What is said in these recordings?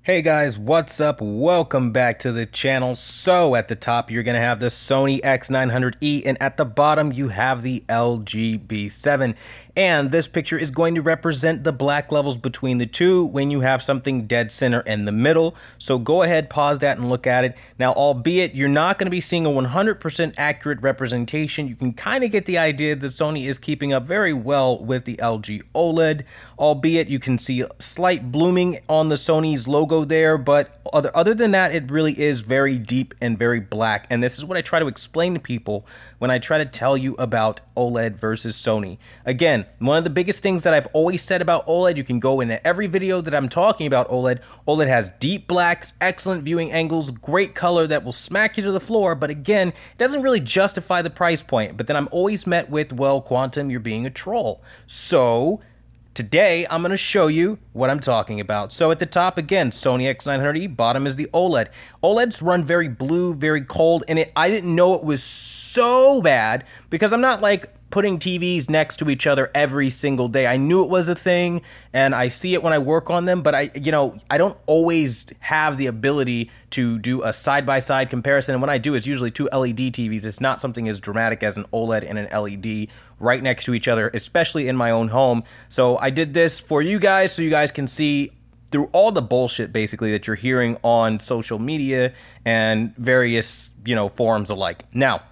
Hey guys, what's up? Welcome back to the channel. So at the top you're gonna have the Sony X900E and at the bottom you have the LG B7. And this picture is going to represent the black levels between the two when you have something dead center in the middle. So go ahead, pause that and look at it. Now, albeit you're not gonna be seeing a 100% accurate representation, you can kind of get the idea that Sony is keeping up very well with the LG OLED, albeit you can see slight blooming on the Sony's logo there, but other than that, it really is very deep and very black. And this is what I try to explain to people when I try to tell you about OLED versus Sony. Again, one of the biggest things that I've always said about OLED, you can go into every video that I'm talking about OLED. OLED has deep blacks, excellent viewing angles, great color that will smack you to the floor, but again, it doesn't really justify the price point. But then I'm always met with, well, Quantum, you're being a troll. So today, I'm going to show you what I'm talking about. So at the top, again, Sony X900E, bottom is the OLED. OLEDs run very blue, very cold, and I didn't know it was so bad because I'm not like putting TVs next to each other every single day. I knew it was a thing, and I see it when I work on them, but I don't always have the ability to do a side-by-side comparison, and when I do, it's usually two LED TVs. It's not something as dramatic as an OLED and an LED right next to each other, especially in my own home. So I did this for you guys so you guys can see through all the bullshit basically that you're hearing on social media and various, forums alike. Now,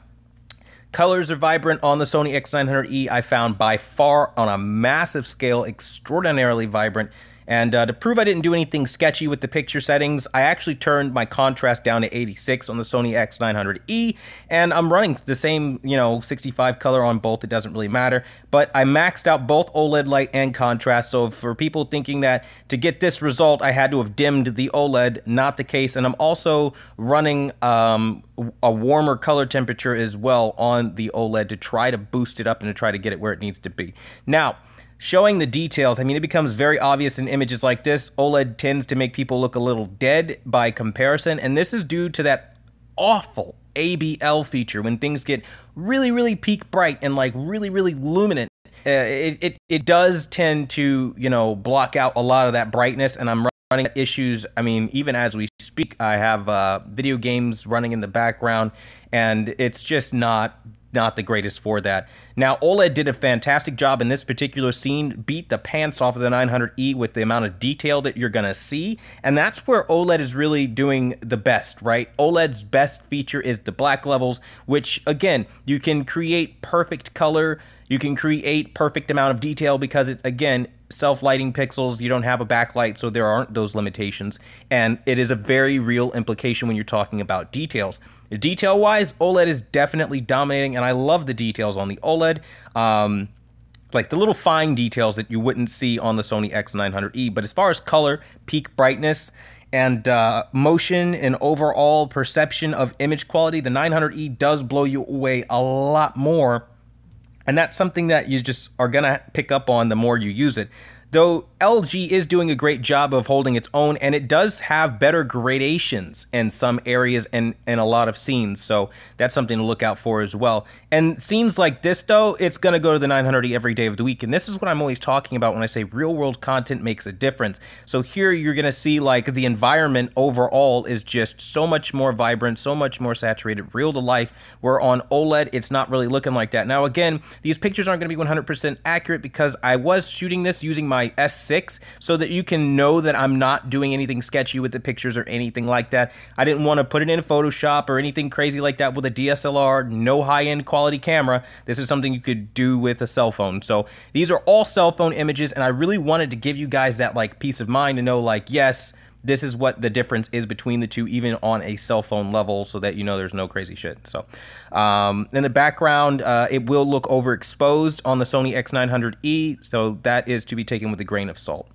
colors are vibrant on the Sony X900E. I found by far on a massive scale extraordinarily vibrant. And to prove I didn't do anything sketchy with the picture settings, I actually turned my contrast down to 86 on the Sony X900E, and I'm running the same, 65 color on both. It doesn't really matter, but I maxed out both OLED light and contrast. So for people thinking that to get this result, I had to have dimmed the OLED, not the case. And I'm also running a warmer color temperature as well on the OLED to try to boost it up and to try to get it where it needs to be. Now, showing the details, it becomes very obvious in images like this. OLED tends to make people look a little dead by comparison, and this is due to that awful ABL feature. When things get really, really peak bright and like really, really luminant, it does tend to, block out a lot of that brightness, and I'm running issues. Even as we speak, I have video games running in the background, and it's just not the greatest for that. Now, OLED did a fantastic job in this particular scene, beat the pants off of the 900E with the amount of detail that you're gonna see, and that's where OLED is really doing the best, right? OLED's best feature is the black levels, which, again, you can create perfect color, you can create perfect amount of detail because it's, again, self-lighting pixels, you don't have a backlight, so there aren't those limitations, and it is a very real implication when you're talking about details. Detail-wise, OLED is definitely dominating, and I love the details on the OLED, like the little fine details that you wouldn't see on the Sony X900E, but as far as color, peak brightness, and motion and overall perception of image quality, the 900E does blow you away a lot more. And that's something that you just are going to pick up on the more you use it. Though LG is doing a great job of holding its own, and it does have better gradations in some areas and in a lot of scenes, so that's something to look out for as well. And scenes like this, though, it's going to go to the 900E every day of the week, and this is what I'm always talking about when I say real-world content makes a difference. So here you're going to see, like, the environment overall is just so much more vibrant, so much more saturated, real to life, where on OLED, it's not really looking like that. Now, again, these pictures aren't going to be 100% accurate because I was shooting this using my S6 so that you can know that I'm not doing anything sketchy with the pictures or anything like that. I didn't want to put it in Photoshop or anything crazy like that with a DSLR, no high-end quality camera. This is something you could do with a cell phone. So these are all cell phone images, and I really wanted to give you guys that like peace of mind to know, like, yes, this is what the difference is between the two, even on a cell phone level, so that you know there's no crazy shit. So in the background, it will look overexposed on the Sony X900E, so that is to be taken with a grain of salt.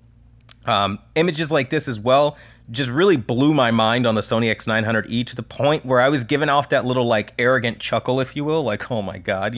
Images like this as well just really blew my mind on the Sony X900E to the point where I was giving off that little like arrogant chuckle, if you will, like, oh my god,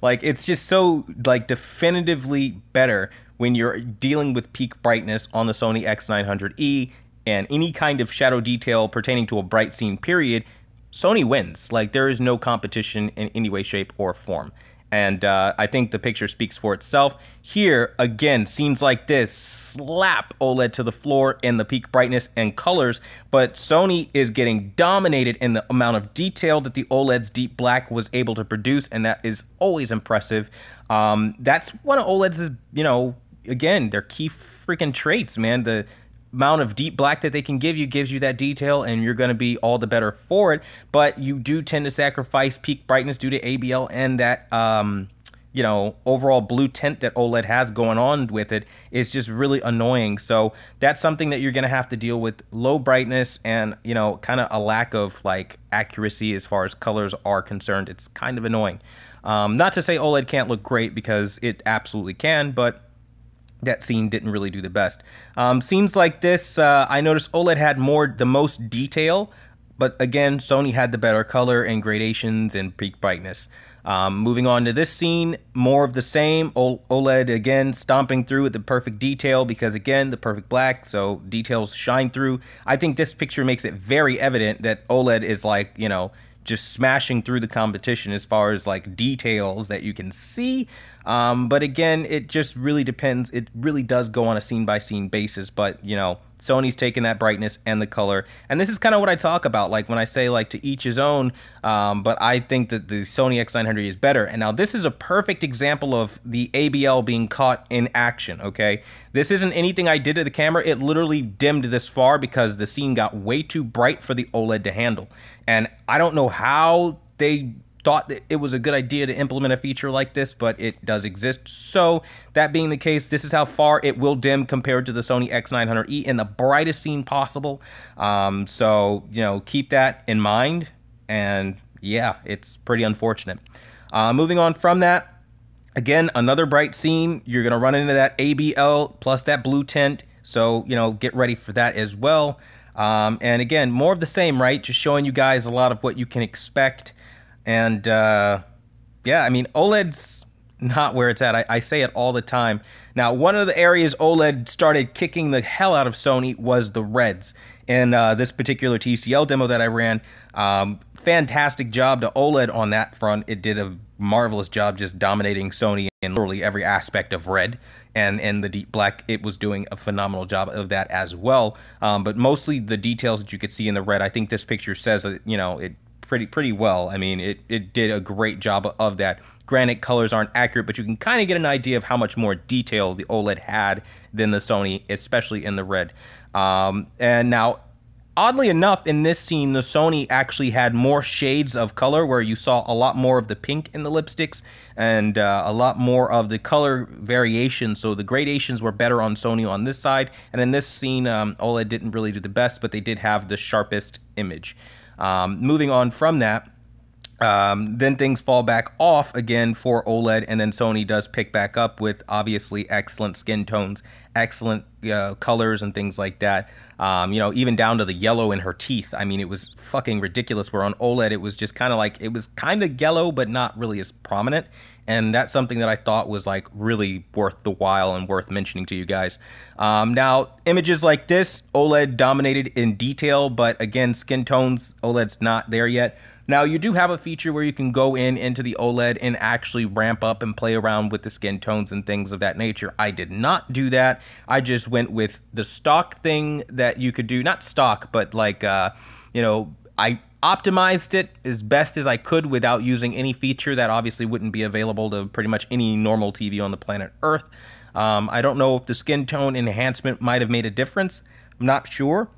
like it's just so like definitively better when you're dealing with peak brightness on the Sony X900E and any kind of shadow detail pertaining to a bright scene period. Sony wins. Like, there is no competition in any way, shape, or form. And I think the picture speaks for itself. Here, again, scenes like this slap OLED to the floor in the peak brightness and colors, but Sony is getting dominated in the amount of detail that the OLED's deep black was able to produce, and that is always impressive. That's one of OLED's, you know, again, their key freaking traits, man. The amount of deep black that they can give you gives you that detail, and you're going to be all the better for it. But you do tend to sacrifice peak brightness due to ABL and that you know, overall blue tint that OLED has going on with it is just really annoying. So that's something that you're going to have to deal with. Low brightness and, you know, kind of a lack of like accuracy as far as colors are concerned. It's kind of annoying. Not to say OLED can't look great, because it absolutely can, but that scene didn't really do the best. Scenes like this, I noticed OLED had the most detail, but again, Sony had the better color and gradations and peak brightness. Moving on to this scene, more of the same. OLED again stomping through with the perfect detail, because again, the perfect black, so details shine through. I think this picture makes it very evident that OLED is like, you know, just smashing through the competition as far as like details that you can see. But again, it just really depends. It really does go on a scene by scene basis, but you know, Sony's taking that brightness and the color. And this is kind of what I talk about, like when I say like to each his own, but I think that the Sony X900E is better. And now this is a perfect example of the ABL being caught in action, okay? This isn't anything I did to the camera. It literally dimmed this far because the scene got way too bright for the OLED to handle. And I don't know how they thought that it was a good idea to implement a feature like this, but it does exist. So that being the case, this is how far it will dim compared to the Sony X900E in the brightest scene possible. So, you know, keep that in mind. And yeah, it's pretty unfortunate. Moving on from that, again, another bright scene. You're going to run into that ABL plus that blue tint. So, you know, get ready for that as well. And again, more of the same, right? Just showing you guys a lot of what you can expect. And yeah, I mean, OLED's not where it's at. I say it all the time. Now, one of the areas OLED started kicking the hell out of Sony was the reds. In this particular TCL demo that I ran, fantastic job to OLED on that front. It did a marvelous job just dominating Sony in literally every aspect of red. And in the deep black, it was doing a phenomenal job of that as well. But mostly the details that you could see in the red, I think this picture says, you know, it pretty well. I mean, it did a great job of that. Granted, colors aren't accurate, but you can kind of get an idea of how much more detail the OLED had than the Sony, especially in the red. And now, oddly enough, in this scene, the Sony actually had more shades of color, where you saw a lot more of the pink in the lipsticks and a lot more of the color variation. So the gradations were better on Sony on this side. And in this scene, OLED didn't really do the best, but they did have the sharpest image. Moving on from that, then things fall back off again for OLED, and then Sony does pick back up with obviously excellent skin tones, excellent colors and things like that. You know, even down to the yellow in her teeth. I mean, it was fucking ridiculous, where on OLED it was just kind of like, it was kind of yellow but not really as prominent. And that's something that I thought was like really worth the while and worth mentioning to you guys. Now, images like this, OLED dominated in detail, but again, skin tones, OLED's not there yet. Now, you do have a feature where you can go into the OLED and actually ramp up and play around with the skin tones and things of that nature. I did not do that. I just went with the stock thing that you could do. Not stock, but like, you know, I optimized it as best as I could without using any feature that obviously wouldn't be available to pretty much any normal TV on the planet Earth. I don't know if the skin tone enhancement might have made a difference. I'm not sure.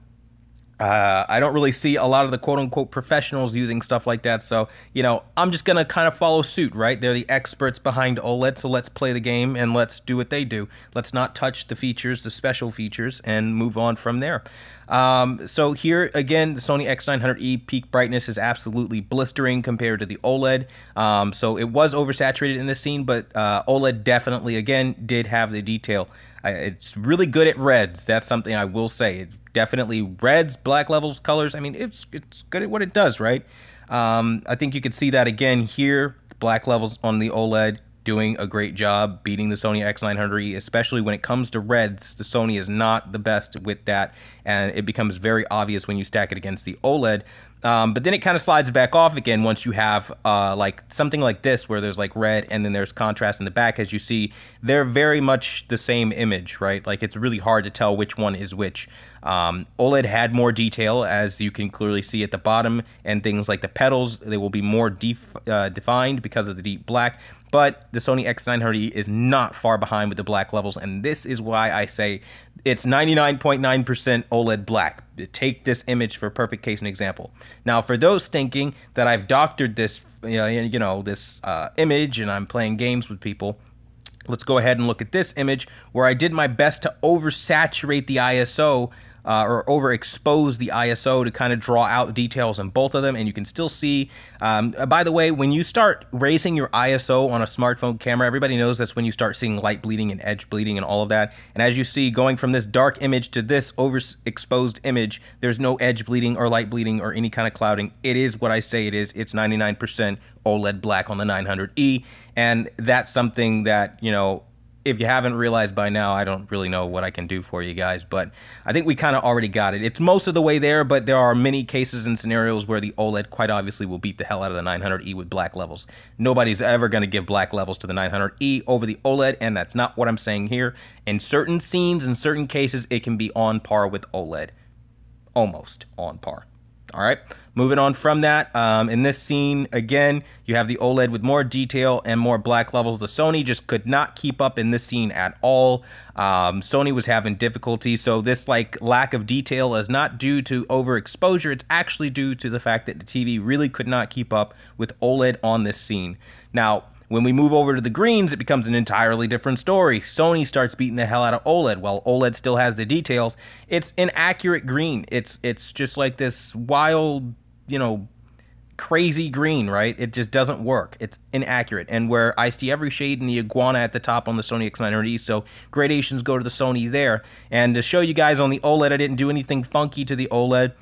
I don't really see a lot of the quote-unquote professionals using stuff like that, so, you know, I'm just going to kind of follow suit, right? They're the experts behind OLED, so let's play the game and let's do what they do. Let's not touch the features, the special features, and move on from there. So here, again, the Sony X900E peak brightness is absolutely blistering compared to the OLED. So it was oversaturated in this scene, but OLED definitely, again, did have the detail. It's really good at reds. That's something I will say. It definitely reds, black levels, colors. I mean, it's good at what it does, right? I think you could see that again here. Black levels on the OLED, doing a great job beating the Sony X900E, especially when it comes to reds. The Sony is not the best with that, and it becomes very obvious when you stack it against the OLED. But then it kind of slides back off again once you have like something like this where there's like red and then there's contrast in the back. As you see, they're very much the same image, right? Like it's really hard to tell which one is which. OLED had more detail, as you can clearly see at the bottom, and things like the petals, they will be more defined because of the deep black. But the Sony X900E is not far behind with the black levels, and this is why I say it's 99.9% OLED black. Take this image for a perfect case and example. Now, for those thinking that I've doctored this, this image and I'm playing games with people, let's go ahead and look at this image where I did my best to oversaturate the ISO or overexpose the ISO to kind of draw out details in both of them. And you can still see, by the way, when you start raising your ISO on a smartphone camera, everybody knows that's when you start seeing light bleeding and edge bleeding and all of that. And as you see, going from this dark image to this overexposed image, there's no edge bleeding or light bleeding or any kind of clouding. It is what I say it is. It's 99% OLED black on the 900E. And that's something that, if you haven't realized by now, I don't really know what I can do for you guys, but I think we kind of already got it. It's most of the way there, but there are many cases and scenarios where the OLED quite obviously will beat the hell out of the 900E with black levels. Nobody's ever going to give black levels to the 900E over the OLED, and that's not what I'm saying here. In certain scenes, in certain cases, it can be on par with OLED. Almost on par. All right, moving on from that, in this scene, again, you have the OLED with more detail and more black levels. The Sony just could not keep up in this scene at all. Sony was having difficulty, so this lack of detail is not due to overexposure. It's actually due to the fact that the TV really could not keep up with OLED on this scene. Now, when we move over to the greens, it becomes an entirely different story. Sony starts beating the hell out of OLED. While OLED still has the details, it's inaccurate green. It's just like this wild, crazy green, right? It just doesn't work. It's inaccurate. And where I see every shade in the iguana at the top on the Sony X900E, so gradations go to the Sony there. And to show you guys on the OLED, I didn't do anything funky to the OLED,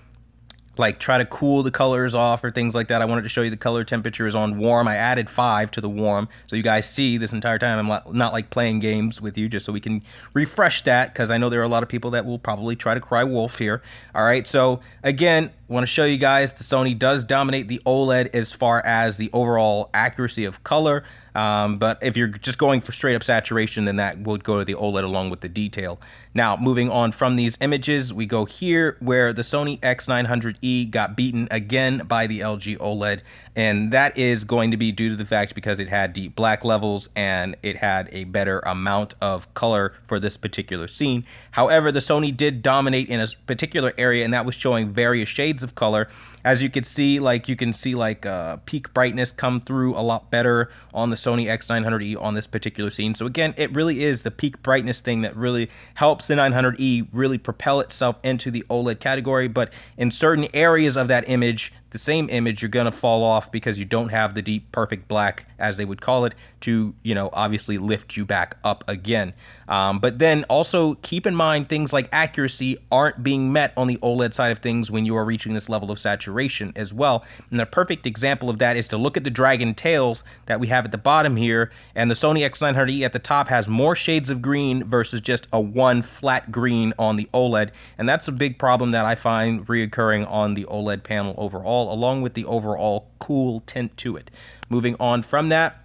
like try to cool the colors off or things like that. I wanted to show you the color temperature is on warm. I added 5 to the warm, so you guys see this entire time I'm not like playing games with you, just so we can refresh that, because I know there are a lot of people that will probably try to cry wolf here. All right, so again, I want to show you guys the Sony does dominate the OLED as far as the overall accuracy of color. But if you're just going for straight up saturation, then that would go to the OLED along with the detail. Now, moving on from these images, we go here where the Sony X900E got beaten again by the LG OLED. And that is going to be due to the fact because it had deep black levels and it had a better amount of color for this particular scene. However, the Sony did dominate in a particular area, and that was showing various shades of color. As you can see, peak brightness come through a lot better on the Sony X900E on this particular scene. So again, it really is the peak brightness thing that really helps the 900E really propel itself into the OLED category. But in certain areas of that image, the same image, you're going to fall off because you don't have the deep perfect black, as they would call it, to, obviously lift you back up again. But then also keep in mind things like accuracy aren't being met on the OLED side of things when you are reaching this level of saturation as well. And a perfect example of that is to look at the dragon tails that we have at the bottom here, and the Sony X900E at the top has more shades of green versus just a one flat green on the OLED. And that's a big problem that I find reoccurring on the OLED panel overall, along with the overall cool tint to it. Moving on from that,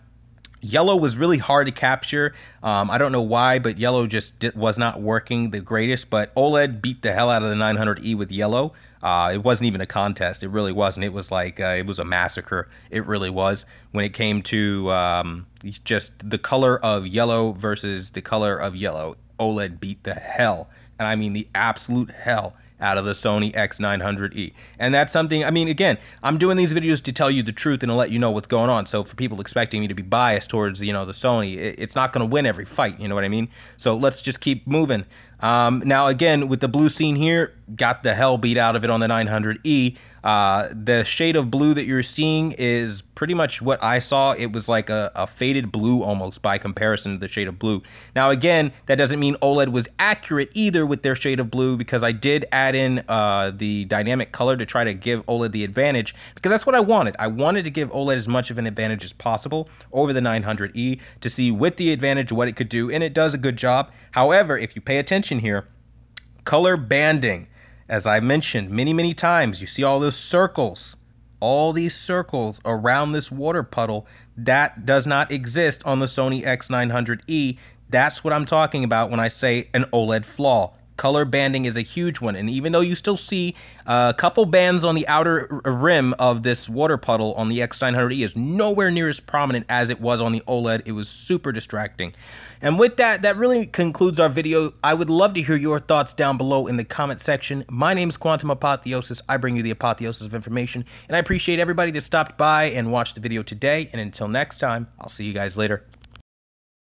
yellow was really hard to capture. I don't know why, but yellow just was not working the greatest, but OLED beat the hell out of the 900E with yellow. It wasn't even a contest. It really wasn't. It was like, it was a massacre. It really was. When it came to just the color of yellow versus the color of yellow, OLED beat the hell, and I mean the absolute hell, out of the Sony X900E. And that's something, I mean, again, I'm doing these videos to tell you the truth and to let you know what's going on. So for people expecting me to be biased towards, the Sony, it's not going to win every fight, you know what I mean? So let's just keep moving. Now, again, with the blue scene here, got the hell beat out of it on the 900E. The shade of blue that you're seeing is pretty much what I saw. It was like a faded blue almost by comparison to the shade of blue. Now again, that doesn't mean OLED was accurate either with their shade of blue, because I did add in the dynamic color to try to give OLED the advantage, because that's what I wanted. I wanted to give OLED as much of an advantage as possible over the 900E to see with the advantage what it could do, and it does a good job. However, if you pay attention here, color banding, as I mentioned many times, you see all those circles, all these circles around this water puddle. That does not exist on the Sony X900E. That's what I'm talking about when I say an OLED flaw. Color banding is a huge one, and even though you still see a couple bands on the outer rim of this water puddle on the X900E, is nowhere near as prominent as it was on the OLED. It was super distracting. And with that, that really concludes our video. I would love to hear your thoughts down below in the comment section. My name is Quantum Apotheosis. I bring you the apotheosis of information, and I appreciate everybody that stopped by and watched the video today. And until next time, I'll see you guys later.